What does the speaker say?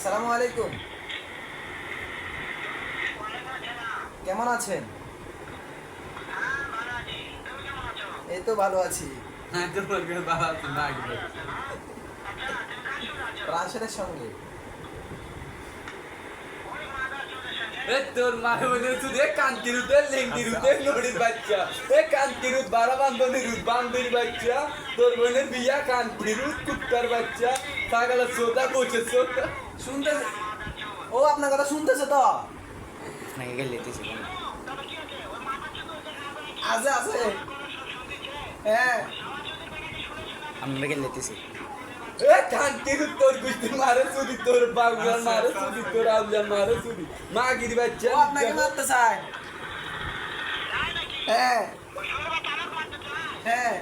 আসসালামু আলাইকুম। কেমন আছেন? এই তো ভালো আছি। রাশেদের সঙ্গে। তোর মায়ের মনে তুই কান্তিরুতে লেঙ্গিরুতে নড়ির বাচ্চা কান্তিরুত বারা বান্ধবীরুত বান্ধবীর বাচ্চা তোর বোনের বিয়া কান্তিরুত কুত্তার বাচ্চা ছাগলের সোদা বসে সোদা শুনতেছে? ও আপনার কথা শুনতেছে তো? আপনাকে গেলে দিয়েছি আছে আছে। হ্যাঁ আপনাকে গেলে দিয়েছি কান্তিরুত তোর গুষ্টি মারে সুদি তোর বাংলার মারে সুদি তোর আবলার মারে সুদি মাগির বাচ্চা ও আপনাকে মারতে চায়। হ্যাঁ হ্যাঁ